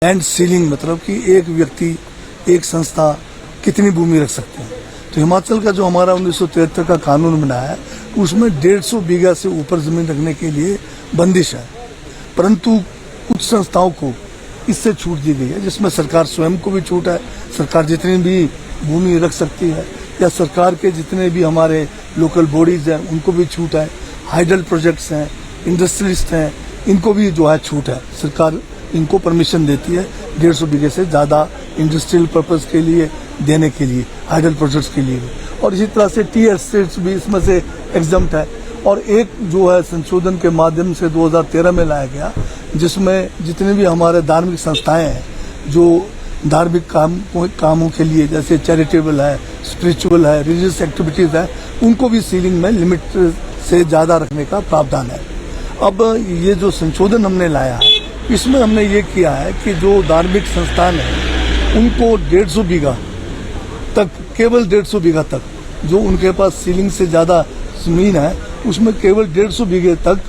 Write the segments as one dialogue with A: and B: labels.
A: Land ceiling मतलब कि एक व्यक्ति, एक संस्था कितनी भूमि रख सकते हैं। तो हिमाचल का जो हमारा 1973 का कानून बना है उसमें 150 बीघा से ऊपर जमीन रखने के लिए बंदिश है, परंतु कुछ संस्थाओं को इससे छूट दी गई है, जिसमें सरकार स्वयं को भी छूट है। सरकार जितनी भी भूमि रख सकती है, या सरकार के जितने भी हमारे लोकल बॉडीज हैं उनको भी छूट है। हाइडल प्रोजेक्ट्स हैं, इंडस्ट्रियलिस्ट हैं, इनको भी जो है छूट है। सरकार इनको परमिशन देती है 150 बीघे से ज़्यादा इंडस्ट्रियल पर्पस के लिए देने के लिए, हाइडल प्रोजेक्ट्स के लिए। और इसी तरह से टी एस्टेट्स भी इसमें से एग्जम्प्ट है। और एक जो है संशोधन के माध्यम से 2013 में लाया गया, जिसमें जितने भी हमारे धार्मिक संस्थाएं हैं जो धार्मिक कामों के लिए, जैसे चैरिटेबल है, स्पिरिचुअल है, रिलीजियस एक्टिविटीज़ है, उनको भी सीलिंग में लिमिट से ज़्यादा रखने का प्रावधान है। अब ये जो संशोधन हमने लाया है, इसमें हमने ये किया है कि जो धार्मिक संस्थान है उनको 150 बीघा तक, केवल 150 बीघा तक, जो उनके पास सीलिंग से ज़्यादा ज़मीन है उसमें केवल 150 बीघे तक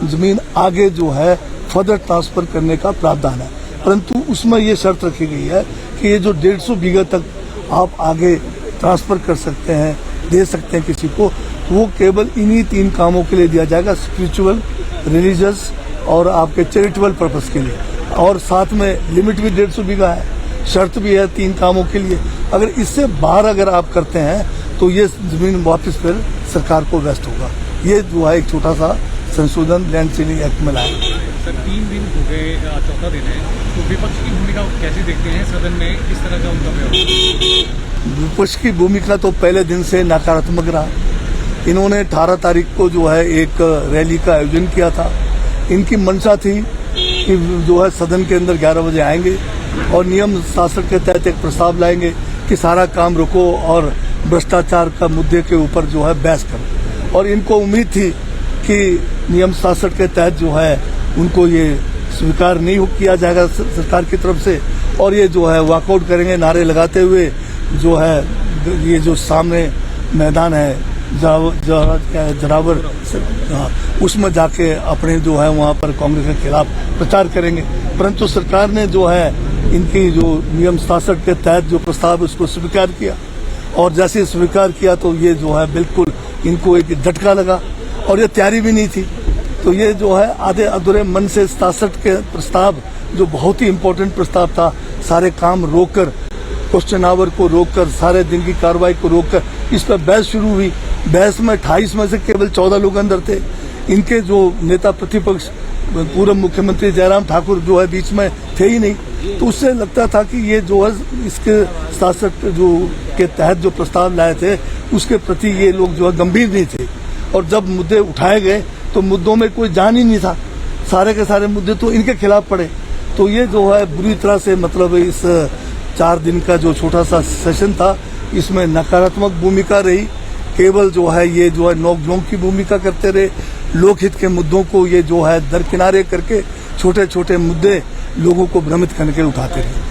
A: ज़मीन आगे जो है फर्दर ट्रांसफ़र करने का प्रावधान है। परंतु उसमें ये शर्त रखी गई है कि ये जो 150 बीघा तक आप आगे ट्रांसफ़र कर सकते हैं, दे सकते हैं किसी को, वो केवल इन्हीं 3 कामों के लिए दिया जाएगा, स्पिरिचुअल, रिलीजियस और आपके चैरिटेबल पर्पस के लिए। और साथ में लिमिट भी 150 बीघा है, शर्त भी है 3 कामों के लिए। अगर इससे बाहर अगर आप करते हैं तो ये ज़मीन वापस फिर सरकार को वेस्ट होगा। ये जो है एक छोटा सा संशोधन लैंड सीलिंग एक्ट में लाया।
B: सर 3 दिन हो गए, चौथा दिन है, तो विपक्ष की भूमिका कैसे देखते हैं सदन में, किस तरह का उनका व्यवहार?
A: विपक्ष की भूमिका तो पहले दिन से नकारात्मक रहा। इन्होंने 18 तारीख को जो है एक रैली का आयोजन किया था। इनकी मंशा थी कि जो है सदन के अंदर 11 बजे आएंगे और नियम 67 के तहत एक प्रस्ताव लाएंगे कि सारा काम रोको और भ्रष्टाचार का मुद्दे के ऊपर जो है बहस करो। और इनको उम्मीद थी कि नियम 67 के तहत जो है उनको ये स्वीकार नहीं किया जाएगा सरकार की तरफ से, और ये जो है वॉकआउट करेंगे नारे लगाते हुए। जो है ये जो सामने मैदान है जरावर, उसमें जाके अपने जो है वहाँ पर कांग्रेस के खिलाफ प्रचार करेंगे। परंतु सरकार ने जो है इनकी जो नियम 67 के तहत जो प्रस्ताव उसको स्वीकार किया, और जैसे स्वीकार किया तो ये जो है बिल्कुल इनको एक झटका लगा, और ये तैयारी भी नहीं थी। तो ये जो है आधे अधूरे मन से 67 के प्रस्ताव, जो बहुत ही इम्पोर्टेंट प्रस्ताव था, सारे काम रोककर, क्वेश्चन आवर को रोककर, सारे दिन की कार्रवाई को रोककर इस पर बहस शुरू हुई। बहस में 28 में से केवल 14 लोग अंदर थे। इनके जो नेता प्रतिपक्ष पूर्व मुख्यमंत्री जयराम ठाकुर जो है बीच में थे ही नहीं। तो उससे लगता था कि ये जो है इसके 67 जो के तहत जो प्रस्ताव लाए थे उसके प्रति ये लोग जो है गंभीर नहीं थे। और जब मुद्दे उठाए गए तो मुद्दों में कोई जान ही नहीं था, सारे के सारे मुद्दे तो इनके खिलाफ पड़े। तो ये जो है बुरी तरह से मतलब इस 4 दिन का जो छोटा सा सेशन था इसमें नकारात्मक भूमिका रही। केवल जो है ये जो है नोक-झोंक की भूमिका करते रहे। लोकहित के मुद्दों को ये जो है दरकिनारे करके छोटे छोटे मुद्दे लोगों को भ्रमित करने के लिए उठाते रहे।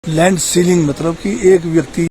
A: लैंड सीलिंग मतलब कि एक व्यक्ति